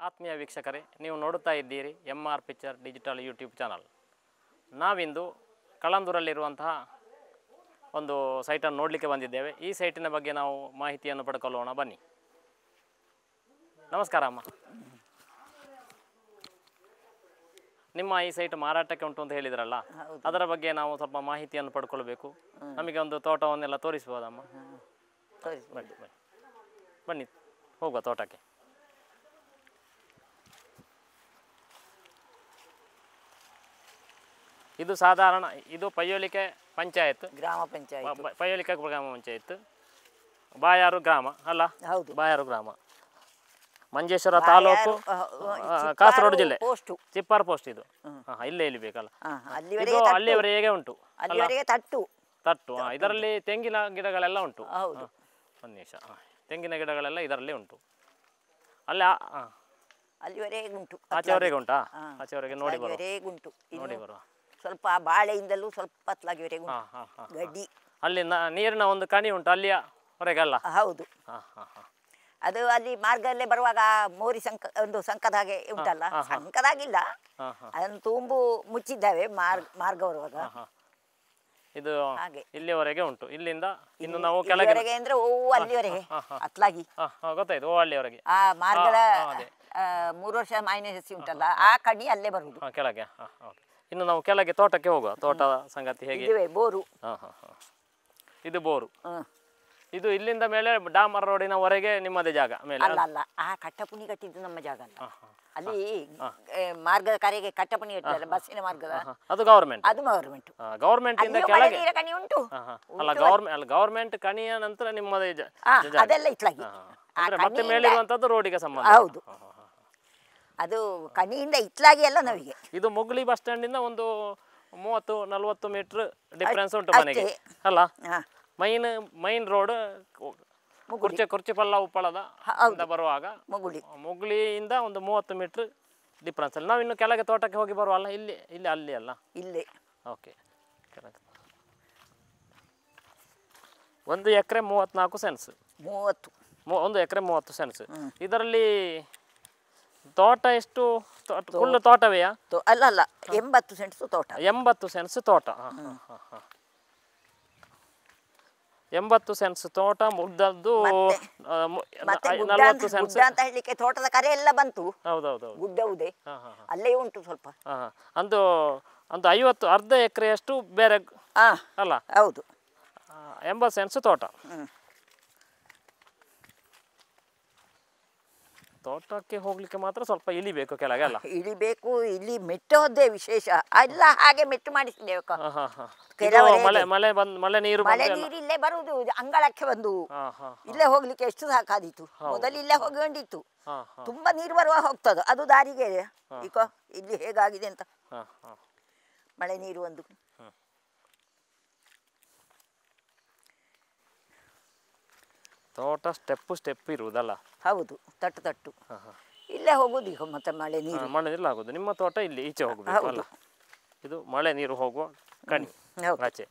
ಆತ್ಮೀಯ ವೀಕ್ಷಕರೇ, ನೀವು ನೋಡುತ್ತಾ ಇದ್ದೀರಿ MR picture digital YouTube channel. ನಾವಿಂದು ಕಳಂದೂರಲ್ಲಿರುವಂತಹ ಒಂದು ಸೈಟನ್ನು ನೋಡಲಿಕ್ಕೆ ಬಂದಿದ್ದೇವೆ. ಈ ಸೈಟಿನ ಬಗ್ಗೆ ನಾವು ಮಾಹಿತಿಯನ್ನು ಪಡ್ಕೊಳ್ಳೋಣ, ಬನ್ನಿ. ನಮಸ್ಕಾರ ಅಮ್ಮ. ನಿಮ್ಮ ಈ ಸೈಟ್ ಮಾರಾಟಕ್ಕೆ ಉಂಟು ಅಂತ ಹೇಳಿದ್ರಲ್ಲ, ಅದರ ಬಗ್ಗೆ ನಾವು ಸ್ವಲ್ಪ ಮಾಹಿತಿಯನ್ನು ಪಡ್ಕೊಳ್ಬೇಕು. ನಮಗೆ ಒಂದು ತೋಟವನ್ನೆಲ್ಲ ತೋರಿಸ್ಬೋದಮ್ಮ? ಬನ್ನಿ ಬನ್ನಿ ಬನ್ನಿ, ಹೋಗುವ ತೋಟಕ್ಕೆ. ಇದು ಸಾಧಾರಣ, ಇದು ಪಯ್ಯೋಲಿಕೆ ಪಂಚಾಯತ್, ಗ್ರಾಮ ಪಂಚಾಯತ್, ಪಯ್ಯೋಲಿಕೆ ಗ್ರಾಮ ಪಂಚಾಯತ್, ಬಾಯಾರು ಗ್ರಾಮ ಅಲ್ಲ? ಹೌದು, ಬಾಯಾರು ಗ್ರಾಮ, ಮಂಜೇಶ್ವರ ತಾಲೂಕು, ಕಾಸರಗೋಡು ಜಿಲ್ಲೆ, ಚಿಪ್ಪಾರ್ ಪೋಸ್ಟ್. ಇದು ಇಲ್ಲೇ ಇಲ್ಲಿ ಬೇಕಲ್ಲ, ಇದು ಅಲ್ಲಿಯವರೆಗೆ ಉಂಟು. ತಟ್ಟು ಇದರಲ್ಲಿ ತೆಂಗಿನ ಗಿಡಗಳೆಲ್ಲ ಉಂಟು. ಒಂದು ನಿಮಿಷ, ತೆಂಗಿನ ಗಿಡಗಳೆಲ್ಲ ಇದರಲ್ಲಿ ಉಂಟು. ಅಲ್ಲಿ ಅಲ್ಲಿವರೆಗೆ ಉಂಟು. ಆಚೆವರೆಗೆ ಉಂಟಾ? ಆಚೆವರೆಗೆ ನೋಡಿ ಬರುವ, ನೋಡಿ ಬರುವ. ಸ್ವಲ್ಪ ಬಾಳೆಯಿಂದಲೂ ಸ್ವಲ್ಪ ಪತ್ಲಾಗಿವರೆಗೆ ಗಡ್ಡಿ. ಅಲ್ಲಿ ನೀರಿನ ಒಂದು ಕಣಿ ಉಂಟು ಅಲ್ಲಿಯವರೆಗಲ್ಲ? ಹೌದು. ಅದು ಅಲ್ಲಿ ಮಾರ್ಗದಲ್ಲೇ ಬರುವಾಗ ಮೋರಿ ಒಂದು ಸಂಕದ ಹಾಗೆ ಉಂಟಲ್ಲ, ಸಂಕದಾಗಿಲ್ಲ, ಅದನ್ನು ತುಂಬು ಮುಚ್ಚಿದ್ದಾವೆ ಮಾರ್ಗ ಬರುವಾಗ. ಇದು ಇಲ್ಲಿವರೆಗೆ ಉಂಟು. ಇಲ್ಲಿಂದ ಇನ್ನು ನಾವು ಕೆಳಗೆ ಅಂದ್ರೆ ಅಲ್ಲಿವರೆಗೆ ಅತ್ಲಾಗಿ ಗೊತ್ತಾಯ್ತು. ಅಲ್ಲಿವರೆಗೆ ಆ ಮಾರ್ಗದ 3 ವರ್ಷ ಮೈನಸ್ ಉಂಟಲ್ಲ, ಆ ಕಣಿ ಅಲ್ಲೇ ಬರುವುದು ಕೆಳಗೆ. ಇನ್ನು ನಾವು ಕೆಳಗೆ ತೋಟಕ್ಕೆ ಹೋಗುವ. ತೋಟದ ಸಂಗತಿ ಹೇಗೆ? ಬೋರು. ಇದು ಬೋರು. ಇದು ಇಲ್ಲಿಂದ ಮೇಲೆ ಡಾಮರ್ ರೋಡಿನವರೆಗೆ ನಿಮ್ಮದೇ ಜಾಗ ಮೇಲೆ? ಅಲ್ಲ, ಆ ಕಟ್ಟಪುಣಿ ಕಟ್ಟಿದ್ದು ನಮ್ಮ ಜಾಗ ಅಲ್ಲ. ಅಲ್ಲಿ ಮಾರ್ಗದ ಕಾರ್ಯಕ್ಕೆ ಕಟ್ಟಪುಣಿ ಕಟ್ಟಿದ್ದಾರೆ, ಬಸ್ಸಿನ ಮಾರ್ಗದ. ಅದು ಗವರ್ಮೆಂಟ್. ಅದು ಗವರ್ಮೆಂಟ್. ಗವರ್ಮೆಂಟ್ ಇಂದ ಕೆಳಗೆ ಕಣಿ ಉಂಟು. ಅಲ್ಲ, ಗವರ್ಮೆಂಟ್ ಕಣಿಯ ನಂತರ ನಿಮ್ಮದೇ ಅದೆಲ್ಲ ಇತ್ಲಾಗಿ. ಮತ್ತೆ ಮೇಲಿರುವಂತದ್ದು ರೋಡಿಗೆ ಸಂಬಂಧ. ಹೌದು, ಅದು ಕಣಿಯಿಂದ ಇತ್ಲಾಗಿ ಎಲ್ಲ ನಮಗೆ. ಇದು ಮುಗ್ಲಿ ಬಸ್ ಸ್ಟ್ಯಾಂಡ್ ಇಂದ ಒಂದು 30-40 ಮೀಟರ್ ಡಿಫರೆನ್ಸ್ ಉಂಟು ಮನೆಗೆ ಅಲ್ಲ? ಮೈನ್ ರೋಡ್ ಕುರ್ಚಿ ಪಲ್ಲ ಉಪ್ಪಳದ ಬರುವಾಗ ಮುಗ್ಲಿಯಿಂದ ಒಂದು 30 ಮೀಟರ್ ಡಿಫರೆನ್ಸ್ ಅಲ್ಲಿ ನಾವು ಇನ್ನು ಕೆಳಗೆ ತೋಟಕ್ಕೆ ಹೋಗಿ ಬರುವಲ್ಲ. ಇಲ್ಲಿ ಅಲ್ಲಿ ಅಲ್ಲ, ಇಲ್ಲಿ. ಓಕೆ. ಕೆಳಗೆ 1 ಎಕರೆ 34 ಸೆನ್ಸ್. 1 ಎಕರೆ 30 ಸೆನ್ಸ್. ಇದರಲ್ಲಿ ತೋಟ ಎಷ್ಟು? ಫುಲ್ ತೋಟವೆಯಾ? ಅಲ್ಲ, 80 ಸೆನ್ಸ್ ತೋಟ. 80 ಸೆನ್ಸ್ ತೋಟ. 80 ಸೆನ್ಸ್ ತೋಟ. ಮುಗ್ದದ್ದು 40 ಸೆನ್ಸ್ ಅಂತ ಹೇಳಲಿಕ್ಕೆ ತೋಟದ ಕರೆ ಎಲ್ಲ ಬಂತು. ಹೌದೌದು, ಗುಡ್ಡವುದೇ ಅಲ್ಲೇ ಉಂಟು ಸ್ವಲ್ಪ. ಒಂದು 50 ಅರ್ಧ ಎಕರೆಯಷ್ಟು ಬೇರೆ ಅಲ್ಲ? ಹೌದು. 80 ಸೆನ್ಸ್ ತೋಟ. ತೋಟಕ್ಕೆ ಹೋಗ್ಲಿಕ್ಕೆ ಮಾತ್ರ ಸ್ವಲ್ಪ ಇಳಿಬೇಕು ಕೆಳಗೆ ಅಲ್ಲ? ಇಳಿಬೇಕು. ಇಲ್ಲಿ ಮೆಟ್ಟೋದೇ ವಿಶೇಷ ಎಲ್ಲ, ಹಾಗೆ ಮೆಟ್ಟು ಮಾಡಿಸಿದ್ದೇವೆ. ಮಳೆ ನೀರು ಇಲ್ಲೇ ಬರುವುದು, ಅಂಗಳಕ್ಕೆ ಬಂದು ಇಲ್ಲೇ ಹೋಗ್ಲಿಕ್ಕೆ ಎಷ್ಟು ಸಾಕಾದೀತು. ಮೊದಲು ಇಲ್ಲೇ ಹೋಗಿಕೊಂಡಿತ್ತು, ತುಂಬಾ ನೀರು ಬರುವ ಹೋಗ್ತದ, ಅದು ದಾರಿಗೆ. ಈಗ ಇಲ್ಲಿ ಹೇಗಾಗಿದೆ ಅಂತ, ಮಳೆ ನೀರು ಒಂದು. ತೋಟ ಸ್ಟೆಪ್ ಇರುವುದಲ್ಲ? ಹೌದು, ತಟ್ಟು ಇಲ್ಲೇ ಹೋಗುದು. ಈಗ ಮತ್ತೆ ಮಳೆ ನೀರು ಆಗುದು. ನಿಮ್ಮ ತೋಟ ಇಲ್ಲಿ ಈಚೆ ಹೋಗ್ಬೇಕು ಅಲ್ಲ? ಇದು ಮಳೆ ನೀರು ಹೋಗುವ ಕಣಿ ಆಚೆ.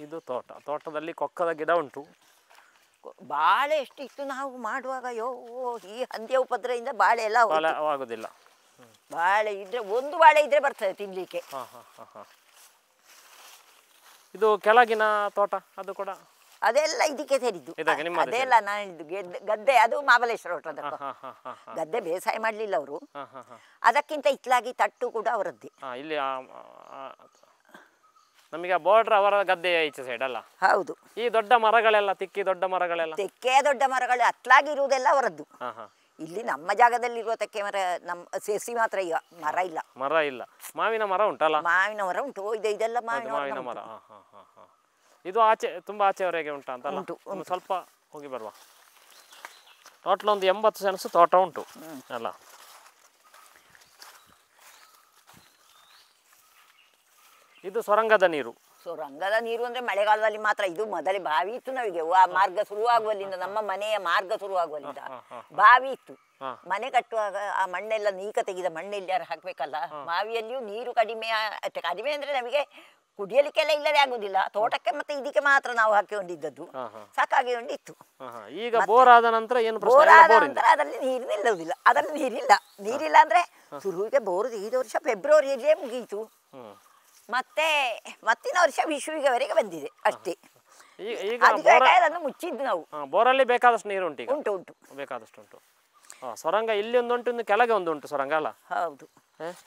ಇದು ತೋಟದಲ್ಲಿ ಕೊಕ್ಕದ ಗಿಡ ಉಂಟು. ಬಾಳೆ ಎಷ್ಟಿತ್ತು ನಾವು ಮಾಡುವಾಗ. ಈ ಹಂದಿಯ ಉಪದ್ರದಿಂದ ಬಾಳೆ ಎಲ್ಲ ಆಗುದಿಲ್ಲ. ಬಾಳೆ ಇದ್ರೆ, ಒಂದು ಬಾಳೆ ಇದ್ರೆ ಬರ್ತದೆ ತಿನ್ಲಿಕ್ಕೆ. ಇದು ಕೆಳಗಿನ ತೋಟ, ಅದು ಕೂಡ ಅದೆಲ್ಲ ಇದಕ್ಕೆ ಸೇರಿದ್ದು. ಅದೆಲ್ಲ ನಾನು ಹೇಳಿದ್ದು ಗದ್ದೆ, ಅದು ಮಹಾಬಲೇಶ್ವರ ಹೋಟೆಲ್ ಗದ್ದೆ. ಬೇಸಾಯ ಮಾಡ್ಲಿಲ್ಲ ಅವರು. ಅದಕ್ಕಿಂತ ಇತ್ಲಾಗಿ ತಟ್ಟು ಕೂಡ ಅವರದ್ದೇ. ಇಲ್ಲಿ ನಮಗೆ ಬಾರ್ಡರ್ ಅವರ ಗದ್ದೆ ಈಚೆ ಸೈಡ್ ಅಲ್ಲ? ಹೌದು. ಈ ದೊಡ್ಡ ಮರಗಳೆಲ್ಲ ದೊಡ್ಡ ಮರಗಳೆಲ್ಲ ದೊಡ್ಡ ಮರಗಳು ಅತ್ಲಾಗಿ ಇರುವುದೆಲ್ಲ ಅವರದ್ದು. ಇಲ್ಲಿ ನಮ್ಮ ಜಾಗದಲ್ಲಿರುವ ತೆಕ್ಕೆ ಮರ, ನಮ್ಮ ಸೇಸಿ ಮಾತ್ರ ಈಗ ಮರ ಇಲ್ಲ. ಮಾವಿನ ಮರ ಉಂಟಲ್ಲ? ಮಾವಿನ ಮರ ಉಂಟು. ಇದೆಲ್ಲ ಮಾವಿನ ಮರ. ಇದು ಆಚೆ, ತುಂಬಾ ಆಚೆವರೆಗೆ ಉಂಟಾ ಅಂತಲ್ಲ? ಒಂದು ಸ್ವಲ್ಪ ಹೋಗಿ ಬರುವ. ಟೋಟಲ್ ಒಂದು 80 ಸೆನ್ಸ್ ತೋಟ ಉಂಟು ಅಲ್ಲ? ಇದು ಸೊರಂಗದ ನೀರು. ಅಂದ್ರೆ ಮಳೆಗಾಲದಲ್ಲಿ ಮಾತ್ರ. ಇದು ಮೊದಲೇ ಬಾವಿ ಇತ್ತು ನಮಗೆ. ಮಾರ್ಗ ಶುರುವಾಗುವಲ್ಲಿಂದ, ನಮ್ಮ ಮನೆಯ ಮಾರ್ಗ ಶುರುವಾಗುವಲ್ಲಿಂದ ಬಾವಿ ಇತ್ತು. ಮನೆ ಕಟ್ಟುವಾಗ ಆ ಮಣ್ಣೆಲ್ಲ ನೀಕ ತೆಗೆದ ಮಣ್ಣೆಲ್ಲಿ ಯಾರು ಹಾಕ್ಬೇಕಲ್ಲ. ಬಾವಿಯಲ್ಲಿಯೂ ನೀರು ಕಡಿಮೆ ಅಂದ್ರೆ ನಮಗೆ ಕುಡಿಯಲಿಕ್ಕೆಲ್ಲ ಇಲ್ಲದೆ ಆಗುದಿಲ್ಲ, ತೋಟಕ್ಕೆ ಮತ್ತೆ ಇದಕ್ಕೆ ಮಾತ್ರ ನಾವು ಹಾಕಿಕೊಂಡಿದ್ದದ್ದು. ಸಾಕಾಗಿಕೊಂಡಿತ್ತು. ಈಗ ಬೋರ್ ಆದ ನಂತರ ಏನು ಬೋರ್ ಆದ ನಂತರ ಅದರಲ್ಲಿ ನೀರು ನಿಲ್ಲುವುದಿಲ್ಲ, ಅದರಲ್ಲಿ ನೀರಿಲ್ಲ ಅಂದ್ರೆ ಶುರುವಿಗೆ ಬೋರ್ ಈ ವರ್ಷ ಫೆಬ್ರವರಿಯಲ್ಲೇ ಮುಗಿಯಿತು. ಮತ್ತೆ ಮತ್ತಿನ ವರ್ಷ ವಿಷುವಿಗೆವರೆಗೆ ಬಂದಿದೆ ಅಷ್ಟೇ. ಅದನ್ನು ಮುಚ್ಚಿದ್ದು ನಾವು. ಬೋರಲ್ಲಿ ಬೇಕಾದಷ್ಟು ನೀರು ಉಂಟು. ಉಂಟು ಬೇಕಾದಷ್ಟು ಉಂಟು. ಸೊರಂಗ ಇಲ್ಲಿ ಒಂದುಂಟು, ಇನ್ನು ಕೆಳಗೆ ಒಂದುಂಟು ಸೊರಂಗ ಅಲ್ಲ? ಹೌದು.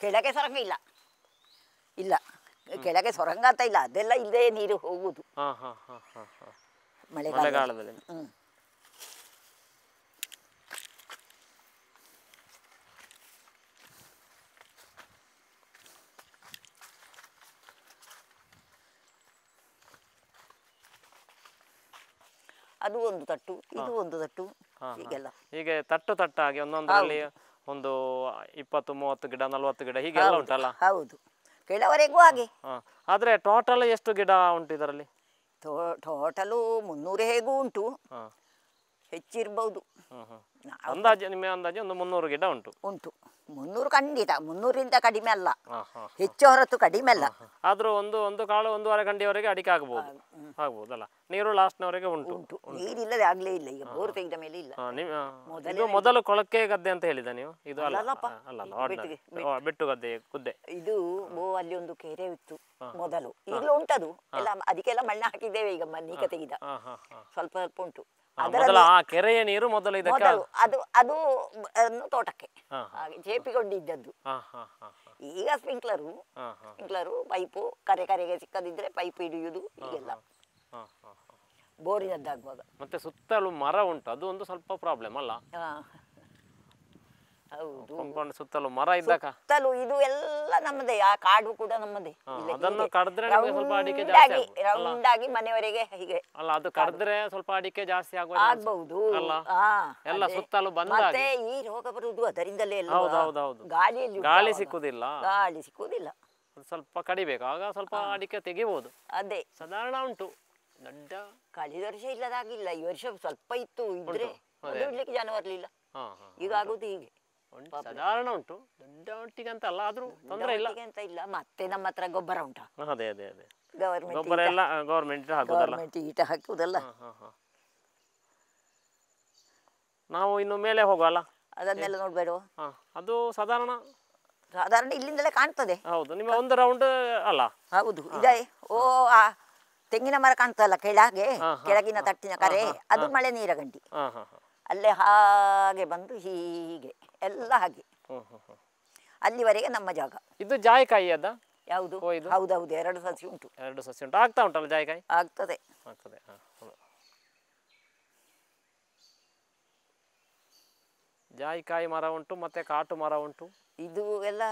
ಕೆಳಗೆ ಸೊರಂಗ ಇಲ್ಲ, ಕೆಳಗೆ ಸೊರಂಗ ಅಂತ ಇಲ್ಲ, ಅದೆಲ್ಲ ಇಲ್ಲೇ ನೀರು ಹೋಗುದು ಮಳೆಗಾಲದಲ್ಲಿ. ಅದು ಒಂದು ತಟ್ಟು, ಇದು ಒಂದು ತಟ್ಟು, ಹೀಗೆಲ್ಲ ಹೀಗೆ ತಟ್ಟು ತಟ್ಟಾಗಿ ಒಂದೊಂದರಲ್ಲಿ ಒಂದು 20-30 ಗಿಡ 40 ಗಿಡ ಹೀಗೆಲ್ಲ ಉಂಟಲ್ಲ? ಹೌದು, ಕೆಲವರೆಗೂ ಹಾಗೆ. ಆದ್ರೆ ಟೋಟಲ್ ಎಷ್ಟು ಗಿಡ ಉಂಟು ಇದರಲ್ಲಿ? ಟೋಟಲು 300 ಹೇಗೂ ಉಂಟು, ಹೆಚ್ಚಿರ್ಬಹುದು. ಅಂದಾಜು ನಿಮ್ಮ ಅಂದಾಜು ಒಂದು 300 ಗಿಡ ಉಂಟು. 300 ಖಂಡಿತ, 300ರಿಂದ ಕಡಿಮೆ ಅಲ್ಲ, ಹೆಚ್ಚು ಹೊರತು ಕಡಿಮೆ ಅಲ್ಲ. ಆದ್ರೂ ಒಂದು ಕಾಳು 1.5 ಗಂಟೆಯವರೆಗೆ ಅಡಿಕೆ ಆಗ್ಬಹುದಲ್ಲ? ನೀರು ಲಾಸ್ಟ್ನವರೆಗೆ ಉಂಟು. ನೀರಿಲ್ಲದೆ ಆಗ್ಲೇ ಇಲ್ಲ, ಈಗ ಬೋರ್ ತೆಗೆದ ಮೇಲೆ ಇಲ್ಲ. ಇದು ಮೊದಲು ಕೊಳಕೆ ಗದ್ದೆ ಅಂತ ಹೇಳಿದ ನೀವು? ಇದು ಅಲ್ಲ, ಬೆಟ್ಟು ಗದ್ದೆ, ಗುದ್ದೆ. ಇದು ಅಲ್ಲಿ ಒಂದು ಕೆರೆ ಇತ್ತು ಮೊದಲು, ಈಗಲೂ ಉಂಟದು ಎಲ್ಲ, ಅದಕ್ಕೆಲ್ಲ ಮಣ್ಣು ಹಾಕಿದ್ದೇವೆ ಈಗ, ಮಣ್ಣೀಗ ತೆಗೆದ ಸ್ವಲ್ಪ ಸ್ವಲ್ಪ ಉಂಟು. ಕೆರೆಯ ನೀರು ಮೊದಲು ಅದು ತೋಟಕ್ಕೆ ಹಾಗೆ ಜೇಪಿಕೊಂಡಿದ್ದದ್ದು. ಈಗ ಸ್ಪ್ರಿಂಕ್ಲರು ಪೈಪು ಕರೆಗೆ ಸಿಕ್ಕದಿದ್ರೆ ಪೈಪ್ ಹಿಡಿಯುವುದು ಹೀಗೆಲ್ಲ ಬೋರಿನದ್ದಾಗುವಾಗ. ಮತ್ತೆ ಸುತ್ತಲೂ ಮರ ಉಂಟು, ಅದು ಒಂದು ಸ್ವಲ್ಪ ಪ್ರಾಬ್ಲಮ್ ಅಲ್ಲ? ಹೌದು, ಕಾಂಪೌಂಡ್ ಸುತ್ತಲೂ ಮರ ಇದ್ದಾಗ ಸುತ್ತಲೂ ಇದು ಎಲ್ಲ ನಮ್ಮದೇ, ಆ ಕಾಡು ಕೂಡ ನಮ್ಮದೇ. ಅದನ್ನು ಕಡಿದ್ರೆ ಸ್ವಲ್ಪ ಅಡಿಕೆ ಜಾಸ್ತಿ ರೌಂಡ್ ಆಗಿ ಮನೆಯವರೆಗೆ ಹೀಗೆ ಅಲ್ಲ, ಅದು ಕಡಿದ್ರೆ ಸ್ವಲ್ಪ ಅಡಿಕೆ ಜಾಸ್ತಿ ಆಗ್ಬಹುದು ಎಲ್ಲ ಸುತ್ತಲೂ ಬಂದ ಈ ರೋಗ ಬರುವುದು ಅದರಿಂದಲೇ. ಗಾಳಿ ಸಿಕ್ಕುದಿಲ್ಲ, ಸ್ವಲ್ಪ ಕಡಿಬೇಕು, ಆಗ ಸ್ವಲ್ಪ ಅಡಿಕೆ ತೆಗಿಬಹುದು. ಅದೇ ಸಾಧಾರಣ ಉಂಟು, ದೊಡ್ಡ ಕಳೆದ ವರ್ಷ ಇಲ್ಲದಾಗಿಲ್ಲ, ಈ ವರ್ಷ ಸ್ವಲ್ಪ ಇತ್ತು, ಇದ್ರೆ ಇಡ್ಲಿಕ್ಕೆ ಜನ ಬರ್ಲಿಲ್ಲ. ಈಗ ಆಗುದು ಹೀಗೆ ಸಾಧಾರಣ ಉಂಟು, ದೊಡ್ಡ ಒಟ್ಟಿಗೆ ಅಂತ ಅಲ್ಲ, ಆದ್ರೂ ತೊಂದರೆ ಇಲ್ಲ ಅಂತ ಇಲ್ಲ. ಮತ್ತೆ ನಮ್ಮ ಹತ್ರ ಗೊಬ್ಬರ ಉಂಟಾ? ಅದೇ ಗೊಬ್ಬರ ಎಲ್ಲ ಗವರ್ಮೆಂಟ್ ಹಾಕುದಲ್ಲ. ನಾವು ಇನ್ನು ಮೇಲೆ ಹೋಗುವಲ್ಲ, ಅದನ್ನೆಲ್ಲ ನೋಡ್ಬೇಡ. ಅದು ಸಾಧಾರಣ ಇಲ್ಲಿಂದಲೇ ಕಾಣ್ತದೆ. ಹೌದು, ನಿಮ್ಮ ಒಂದು ರೌಂಡ್ ಅಲ್ಲ? ಹೌದು, ಇದೆ. ತೆಂಗಿನ ಮರ ಕಾಣ್ತಲ್ಲ ಕೆಳಗಿನ ತಟ್ಟಿನ ಕರೆ, ಅದು ಮಳೆ ನೀರ ಗಂಟಿ. ಅಲ್ಲೇ ಹಾಗೆ ಬಂದು ಹೀಗೆ ಎಲ್ಲ ಹಾಗೆ ಅಲ್ಲಿವರೆಗೆ ನಮ್ಮ ಜಾಗ. ಇದು ಜಾಯಿಕಾಯಿ ಅದ? ಯಾವುದು? ಹೌದೌದು, 2 ಸಸಿ ಉಂಟು. 2 ಸಸಿ ಉಂಟು. ಆಗ್ತಾ ಉಂಟಲ್ಲ ಜಾಯಿಕಾಯಿ? ಆಗ್ತದೆ. ಜಾಯಿಕಾಯಿ ಮರ ಉಂಟು, ಮತ್ತೆ ಕಾಟು ಮರ ಉಂಟು. ಇದು ಎಲ್ಲ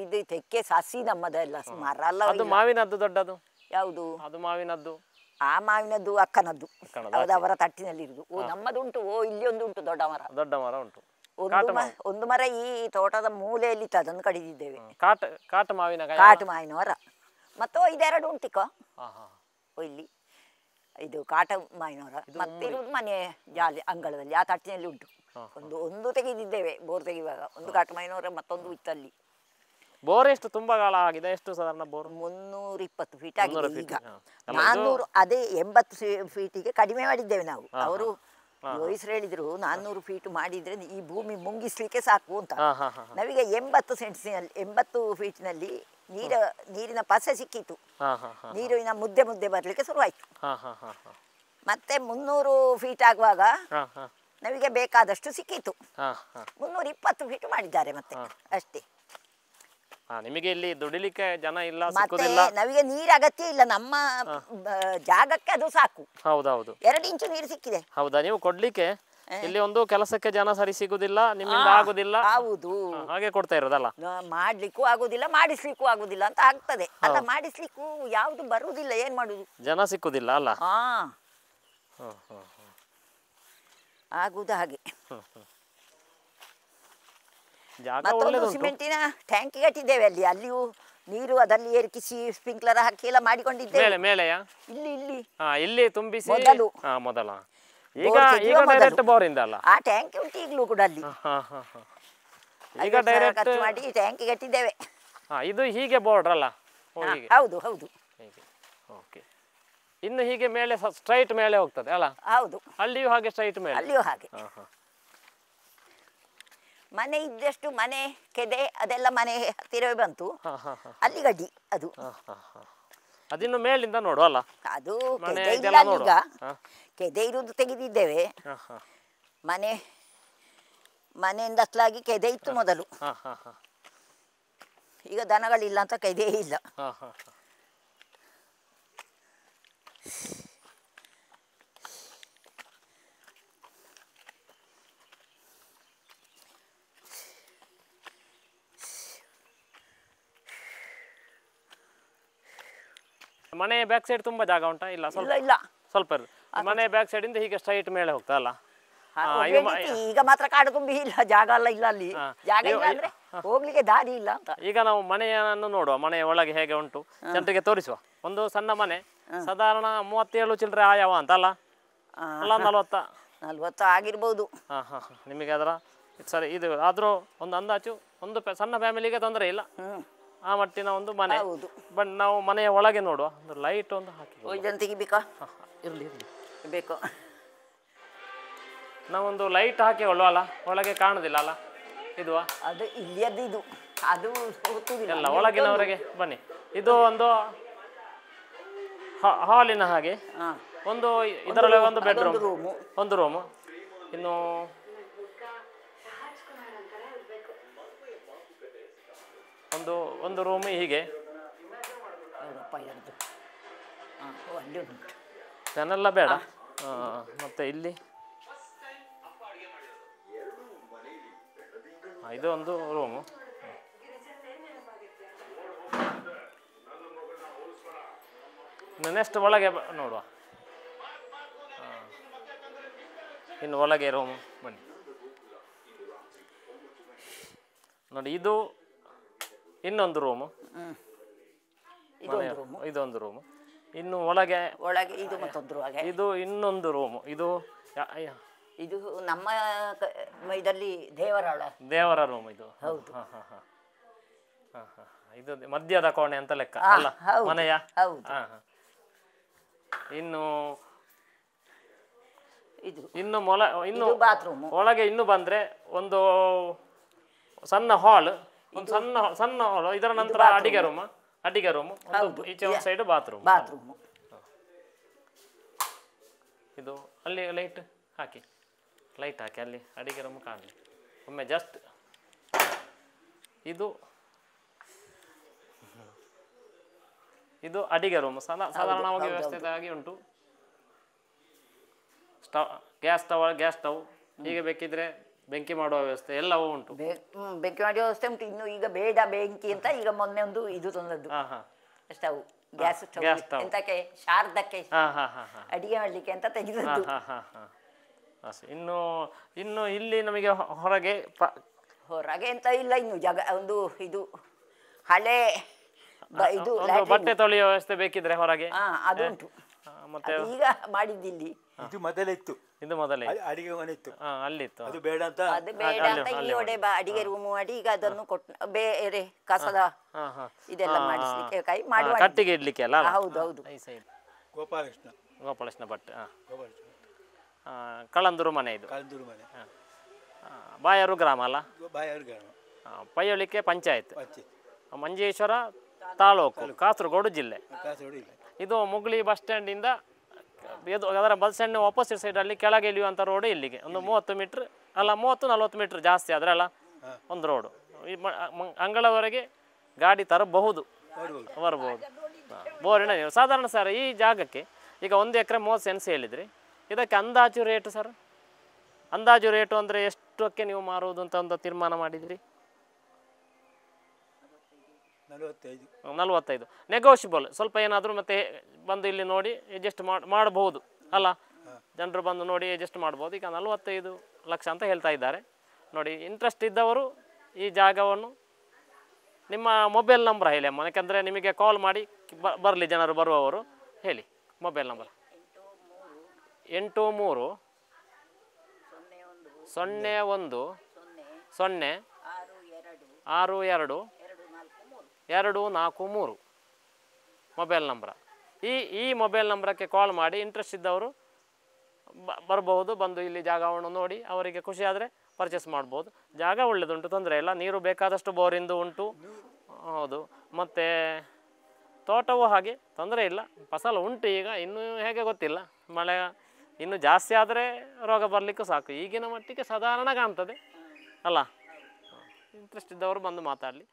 ಇದು ತೆಕ್ಕೆ ಸಸಿ ನಮ್ಮದೆಲ್ಲ, ಮರ ಅಲ್ಲ. ಅದು ಮಾವಿನದ್ದು ದೊಡ್ಡದು? ಯಾವುದು? ಅದು ಮಾವಿನದ್ದು. ಆ ಮಾವಿನದ್ದು ಅಕ್ಕನದ್ದು, ಅವರ ತಟ್ಟಿನಲ್ಲಿ ಇರುದು. ನಮ್ಮದು ಉಂಟು, ಇಲ್ಲಿ ಒಂದು ಉಂಟು ದೊಡ್ಡ ಮರ ಉಂಟು. ಒಂದು ಮರ ಈ ತೋಟದ ಮೂಲೆಯಲ್ಲಿ ಇತ್ತು, ಅದನ್ನು ಕಡಿದಿದ್ದೇವೆ. ಕಾಟು ಮಾವಿನ ಮರ. ಮತ್ತು ಇದೆರಡು ಉಂಟಿಕ ಇಲ್ಲಿ, ಇದು ಕಾಟ ಮಾವಿನ ಮರ. ಮತ್ತೆ ಇರುವುದು ಮನೆ ಜಾಲಿ ಅಂಗಳದಲ್ಲಿ, ಆ ತಟ್ಟಿನಲ್ಲಿ ಉಂಟು. ಒಂದು ತೆಗೆದಿದ್ದೇವೆ ಬೋರ್ ತೆಗೆಯುವಾಗ, ಒಂದು ಕಾಟು ಮಾವಿನ ಮರ, ಮತ್ತೊಂದು ಇತ್ತಲ್ಲಿ. ಬೋರ್ ಎಷ್ಟು ತುಂಬಾ ಕಾಲ ಆಗಿದೆ? ಎಷ್ಟು ಸಾಧಾರಣ ಬೋರ್? 320 ಫೀಟ್ ಆಗಿದೆ ಈಗ. 400, ಅದೇ 80 ಫೀಟಿಗೆ ಕಡಿಮೆ ಮಾಡಿದ್ದೇವೆ ನಾವು. ಅವರು ಯೋಯಿಸ್ರು ಹೇಳಿದ್ರು 400 ಫೀಟ್ ಮಾಡಿದ್ರೆ ಈ ಭೂಮಿ ಮುಗಿಸ್ಲಿಕ್ಕೆ ಸಾಕು ಅಂತ. ನಾವೀಗ 80 ಫೀಟ್ನಲ್ಲಿ ನೀರಿನ ಪಸೆ ಸಿಕ್ಕಿತು, ನೀರಿನ ಮುದ್ದೆ ಬರ್ಲಿಕ್ಕೆ ಶುರುವಾಯ್ತು. ಮತ್ತೆ 300 ಫೀಟ್ ಆಗುವಾಗ ನಮಗೆ ಬೇಕಾದಷ್ಟು ಸಿಕ್ಕಿತು. 320 ಫೀಟ್ ಮಾಡಿದ್ದಾರೆ ಮತ್ತೆ, ಅಷ್ಟೇ. ನಿಮಗೆ ಇಲ್ಲಿ ದುಡಿಲಿಕ್ಕೆ ಜನ ಇಲ್ಲ, ಮತ್ತೆ ನಮಗೆ ನೀರು ಅಗತ್ಯ ಇಲ್ಲ, ನಮ್ಮ ಜಾಗಕ್ಕೆ ಅದು ಸಾಕು. ಹೌದೌದು, 2 ಇಂಚು ನೀರು ಸಿಕ್ಕಿದೆ. ಹೌದಾ? ನೀವು ಕೊಡ್ಲಿಕ್ಕೆ ಇಲ್ಲಿ ಒಂದು ಕೆಲಸಕ್ಕೆ ಜನ ಸರಿ ಸಿಗುದಿಲ್ಲ, ನಿಮ್ಮಿಂದ ಆಗುದಿಲ್ಲ. ಹೌದು, ಹಾಗೆ ಕೊಡ್ತಾ ಇರೋದಲ್ಲ. ಮಾಡ್ಲಿಕ್ಕೂ ಆಗುದಿಲ್ಲ, ಮಾಡಿಸ್ಲಿಕ್ಕೂ ಆಗುದಿಲ್ಲ ಅಂತ ಆಗ್ತದೆ. ಅಲ್ಲ, ಮಾಡಿಸ್ಲಿಕ್ಕೂ ಯಾವ್ದು ಬರುವುದಿಲ್ಲ, ಏನ್ ಮಾಡುದು? ಜನ ಸಿಕ್ಕುದಿಲ್ಲ ಅಲ್ಲ. ಆಗುದು ಹಾಗೆ. ಮತ್ತೊಂದು ಸಿಮೆಂಟಿನ ಟ್ಯಾಂಕಿ ಕಟ್ಟಿದ್ದೇವೆ ಅಲ್ಲಿಯೂ ನೀರು ಅದರಲ್ಲಿ ಏರಿಕಿಸಿ ಸ್ಪ್ರಿಂಕ್ಲರ್ ಹಾಕಿ ಎಲ್ಲ ಮಾಡಿಕೊಂಡಿದ್ದೇವೆ. ಇಲ್ಲಿ ತುಂಬಿಸಿ ಮೊದಲ. ಈಗ ಡೈರೆಕ್ಟ್ ಬೋರ್ ಇಂದ ಅಲ್ಲ, ಆ ಟ್ಯಾಂಕಿ ಉಂಟು ಈಗಲೂ ಕೂಡ ಅಲ್ಲಿ. ಈಗ ಡೈರೆಕ್ಟ್ ಮಾಡಿ ಟ್ಯಾಂಕಿ ಕಟ್ಟಿದ್ದೇವೆ. ಇದು ಹೀಗೆ ಬೋರ್ಡ್ ಅಲ್ಲ? ಹೌದು ಹೌದು, ಹೀಗೆ ಓಕೆ. ಇನ್ನು ಹೀಗೆ ಮೇಲೆ ಸ್ಟ್ರೈಟ್ ಮೇಲೆ ಹೋಗ್ತದೆ ಅಲ್ಲ? ಹೌದು, ಅಲ್ಲಿಯೂ ಹಾಗೆ ಸ್ಟ್ರೈಟ್ ಮೇಲೆ? ಅಲ್ಲಿಯೂ ಹಾಗೆ. ಹಾಂ ಹಾಂ. ಮನೆ ಇದ್ದಷ್ಟು ಮನೆ ಕೆದೆ ಅದೆಲ್ಲ ಮನೆ ಹತ್ತಿರವೇ ಬಂತು. ಅಲ್ಲಿ ಗಡ್ಡಿ ಅದು. ಅದಿನ್ನು ಮೇಲಿಂದ ನೋಡು ಅಲ್ಲ? ಅದು ಕೆದೆ ಇಲ್ಲ ಈಗ, ಕೆದೆ ಇರುವುದು ತೆಗೆದಿದ್ದೇವೆ. ಮನೆಯಿಂದ ಹತ್ತಲಾಗಿ ಕೆದೆ ಇತ್ತು ಮೊದಲು. ಈಗ ದನಗಳಿಲ್ಲ ಅಂತ ಕೆದೆ ಇಲ್ಲ. ಮನೆ ಬ್ಯಾಕ್ ಸೈಡ್ ತುಂಬಾ ಜಾಗ ಉಂಟಾ? ಇಲ್ಲ, ಸ್ವಲ್ಪ ಇರುತ್ತೆ. ಮನೆ ಬ್ಯಾಕ್ ಸೈಡ್ ಇಂದ ಹೀಗೆ ಸ್ಟ್ರೈಟ್ ಮೇಲೆ ಹೋಗ್ತಾ ಅಲ್ಲ? ಈಗ ಮಾತ್ರ ಕಾಡು ತುಂಬಿ ಇಲ್ಲ, ಜಾಗ ಎಲ್ಲ ಇಲ್ಲ ಅಲ್ಲಿ. ಜಾಗ ಇಲ್ಲ ಅಂದ್ರೆ ಹೋಗ್ಲಿಕ್ಕೆ ದಾರಿ ಇಲ್ಲ ಅಂತ. ಈಗ ನಾವು ಮನೆಯನ್ನು ನೋಡುವ, ಮನೆಯ ಒಳಗೆ ಹೇಗೆ ಉಂಟು ಜನರಿಗೆ ತೋರಿಸುವ. ಒಂದು ಸಣ್ಣ ಮನೆ ಸಾಧಾರಣ 37 ಚಿಲ್ಲರೆ ಆಯವ ಅಂತ ಅಲ್ಲ? ಅಲ್ಲ 40 ಆಗಿರ್ಬೋದು. ನಿಮಗೆ ಅದರ ಸರಿ ಇದು ಆದ್ರೂ ಒಂದು ಅಂದಾಜು ಒಂದು ಸಣ್ಣ ಫ್ಯಾಮಿಲಿಗೆ ತೊಂದರೆ ಇಲ್ಲ ಆ ಮಟ್ಟಿನ ಒಂದು ಮನೆ. ಬಟ್ ನಾವು ಮನೆಯ ಒಳಗೆ ನೋಡುವ. ಒಂದು ಲೈಟ್ ಒಂದು ಹಾಕಿ ಇದನ್ನು ತೆಗಿಬೇಕಾ? ಇರ್ಲಿ ಇರ್ಲಿ ಬೇಕು. ನಾವೊಂದು ಲೈಟ್ ಹಾಕಿಕೊಳ್ಳುವ ಅಲ್ಲ? ಒಳಗೆ ಕಾಣುದಿಲ್ಲ ಅಲ್ಲ ಇದು? ಅದು ಇಲ್ಲಿಯದ್ದು ಇದು, ಅದು ಎಲ್ಲ ಒಳಗಿನವರೆಗೆ ಬನ್ನಿ. ಇದು ಒಂದು ಹಾಲಿನ ಹಾಗೆ ಒಂದು, ಇದರಲ್ಲಿ ಒಂದು ಬೆಡ್ರೂಮ್, ಒಂದು ರೂಮು, ಇನ್ನು ಒಂದು ರೂಮ್ ಹೀಗೆ. ಫ್ಯಾನೆಲ್ಲ ಬೇಡ. ಮತ್ತೆ ಇಲ್ಲಿ ಇದು ಒಂದು ರೂಮು. ನೆಕ್ಸ್ಟ್ ಒಳಗೆ ನೋಡುವ. ಇನ್ನು ಒಳಗೆ ರೂಮು ಬನ್ನಿ ನೋಡಿ. ಇದು ಇನ್ನೊಂದು ರೂಮು, ಇದೊಂದು ರೂಮು. ಇನ್ನು ಒಳಗೆ ಇದು ಮತ್ತೊಂದು, ಇದು ಇನ್ನೊಂದು ರೂಮು. ಇದು ನಮ್ಮ ಇದರಲ್ಲಿ ದೇವರ ರೂಮ್ ಇದು. ಹೌದು. ಇದು ಮಧ್ಯದ ಕೋಣೆ ಅಂತ ಲೆಕ್ಕ ಅಲ್ಲ ಮನೆಯ? ಇನ್ನು ಇನ್ನು ಒಳಗೆ ಇನ್ನು ಬಂದ್ರೆ ಒಂದು ಸಣ್ಣ ಹಾಲ್, ಒಂದು ಸಣ್ಣ ಹಾಲ್. ಇದರ ನಂತರ ಅಡಿಗೆ ರೂಮ್, ಈಚೆ ಒಂದು ಸೈಡ್ ಬಾತ್ರೂಮ್. ಇದು ಅಲ್ಲಿ ಲೈಟ್ ಹಾಕಿ ಅಲ್ಲಿ ಅಡಿಗೆ ರೂಮ್ ಕಾಣಲಿ ಒಮ್ಮೆ ಜಸ್ಟ್. ಇದು ಅಡಿಗೆ ರೂಮ್ ಸಾಧಾರಣವಾಗಿ ವ್ಯವಸ್ಥಿತವಾಗಿ ಉಂಟು. ಗ್ಯಾಸ್ ಸ್ಟವ್ ಹೀಗೆ ಬೇಕಿದ್ರೆ ಬೆಂಕಿ ಮಾಡುವ ವ್ಯವಸ್ಥೆ ಎಲ್ಲವೂ ಉಂಟು. ಬೆಂಕಿ ಮಾಡುವ ವ್ಯವಸ್ಥೆ ಉಂಟು. ಇನ್ನು ಈಗ ಬೇಡ ಬೆಂಕಿ ಅಂತ ಈಗ ಮೊನ್ನೆ ಒಂದು ಇದು ತಂದದ್ದು ಸ್ಟವ್, ಗ್ಯಾಸ್ ಸ್ಟವ್. ಎಂತಕ್ಕೆ? ಶಾರದಕ್ಕೆ ಅಡಿಗೆ ಮಾಡ್ಲಿಕ್ಕೆ ಅಂತ ತೆಗೆದದ್ದು. ಇನ್ನು ಇಲ್ಲಿ ನಮಗೆ ಹೊರಗೆ ಅಂತ ಇಲ್ಲ. ಇನ್ನು ಜಾಗ ಒಂದು ಇದು ಹಳೆ ಇದು ಬಟ್ಟೆ ತೊಳೆಯುವ ವ್ಯವಸ್ಥೆ ಬೇಕಿದ್ರೆ ಹೊರಗೆ ಅದು ಉಂಟು. ಮತ್ತೆ ಈಗ ಮಾಡಿದ್ದಿಲ್ಲಿ. ಇದು ಮೊದಲೇ ಇತ್ತು, ಇದು ಮೊದಲೇ ಅಡಿಗೆ ಮನೆ ಇತ್ತು, ಅಲ್ಲಿತ್ತು. ಅದು ಬೇಡ ಅಂತ ಈ ಒಡೆ ಅಡಿಗೆ ರೂಮು ಮಾಡಿ ಈಗ ಅದನ್ನು ಕೊಟ್ಟು ಬೇರೆ ಕಸದ ಇದೆಲ್ಲ ಮಾಡಿಸ್ಲಿಕ್ಕೆ ಮಾಡುವ ಕಟ್ಟಿಗೆ ಇಡ್ಲಿಕ್ಕೆ ಅಲ್ಲ? ಹೌದೌದು. ಗೋಪಾಲಕೃಷ್ಣ ಭಟ್ ಕಳಂದೂರು ಮನೆ. ಇದು ಕಳಂದೂರು ಮನೆ, ಬಾಯಾರು ಗ್ರಾಮ ಅಲ್ಲ? ಬಾಯಾರು ಗ್ರಾಮ, ಪಯ್ಯೋಳಿಕೆ ಪಂಚಾಯತ್, ಮಂಜೇಶ್ವರ ತಾಲೂಕು, ಕಾಸರಗೋಡು ಜಿಲ್ಲೆ. ಇದು ಮುಗ್ಲಿ ಬಸ್ ಸ್ಟ್ಯಾಂಡ್ ಇಂದ ಅದರ ಬಸ್ ಸ್ಟ್ಯಾಂಡ್ ಆಪೋಸಿಟ್ ಸೈಡ್ ಅಲ್ಲಿ ಕೆಳಗೆ ಇಳಿಯುವಂತ ರೋಡ್ ಇಲ್ಲಿಗೆ ಒಂದು 30 ಮೀಟರ್ ಅಲ್ಲ 30-40 ಮೀಟರ್ ಜಾಸ್ತಿ ಆದ್ರೆ ಅಲ್ಲ ಒಂದು ರೋಡು. ಅಂಗಳವರೆಗೆ ಗಾಡಿ ತರಬಹುದು, ಬರ್ಬೋದು. ಬೋರಿನ ನೀವು ಸಾಧಾರಣ ಸರ್ ಈ ಜಾಗಕ್ಕೆ ಈಗ 1 ಎಕರೆ 30 ಸೆನ್ಸ್ ಹೇಳಿದ್ರಿ. ಇದಕ್ಕೆ ಅಂದಾಜು ರೇಟು ಸರ್? ಅಂದಾಜು ರೇಟು ಅಂದರೆ ಎಷ್ಟಕ್ಕೆ ನೀವು ಮಾರುವುದು ಅಂತ ಒಂದು ತೀರ್ಮಾನ ಮಾಡಿದ್ರಿ? 45. ನೆಗೋಷಿಯಬಲ್ ಸ್ವಲ್ಪ ಏನಾದರೂ ಮತ್ತೆ ಬಂದು ಇಲ್ಲಿ ನೋಡಿ ಅಡ್ಜಸ್ಟ್ ಮಾಡಬಹುದು ಅಲ್ಲ? ಜನರು ಬಂದು ನೋಡಿ ಅಡ್ಜಸ್ಟ್ ಮಾಡ್ಬೋದು. ಈಗ 45 ಲಕ್ಷ ಅಂತ ಹೇಳ್ತಾ ಇದ್ದಾರೆ ನೋಡಿ. ಇಂಟ್ರೆಸ್ಟ್ ಇದ್ದವರು ಈ ಜಾಗವನ್ನು ನಿಮ್ಮ ಮೊಬೈಲ್ ನಂಬರ್ ಹೇಳಿ ಅಮ್ಮ, ಯಾಕಂದರೆ ನಿಮಗೆ ಕಾಲ್ ಮಾಡಿ ಬರಲಿ ಜನರು ಬರುವವರು. ಹೇಳಿ ಮೊಬೈಲ್ ನಂಬರ್. 83 01 0 62 243. Mobile number. ಈ ಮೊಬೈಲ್ ನಂಬರಕ್ಕೆ ಕಾಲ್ ಮಾಡಿ ಇಂಟ್ರೆಸ್ಟ್ ಇದ್ದವರು ಬರ್ಬೋದು. ಬಂದು ಇಲ್ಲಿ ಜಾಗವನ್ನು ನೋಡಿ ಅವರಿಗೆ ಖುಷಿ ಆದರೆ ಪರ್ಚೇಸ್ ಮಾಡ್ಬೋದು. ಜಾಗ ಒಳ್ಳೆಯದುಂಟು, ತೊಂದರೆ ಇಲ್ಲ. ನೀರು ಬೇಕಾದಷ್ಟು ಬೋರಿಂದು ಉಂಟು. ಹೌದು, ಮತ್ತು ತೋಟವೂ ಹಾಗೆ ತೊಂದರೆ ಇಲ್ಲ. ಫಸಲು ಉಂಟು. ಈಗ ಇನ್ನೂ ಹೇಗೆ ಗೊತ್ತಿಲ್ಲ, ಮಳೆ ಇನ್ನು ಜಾಸ್ತಿ ಆದರೆ ರೋಗ ಬರಲಿಕ್ಕೂ ಸಾಕು. ಈಗಿನ ಮಟ್ಟಿಗೆ ಸಾಧಾರಣ ಕಾಣ್ತದೆ ಅಲ್ಲ. ಇಂಟ್ರೆಸ್ಟ್ ಇದ್ದವರು ಬಂದು ಮಾತಾಡಲಿ.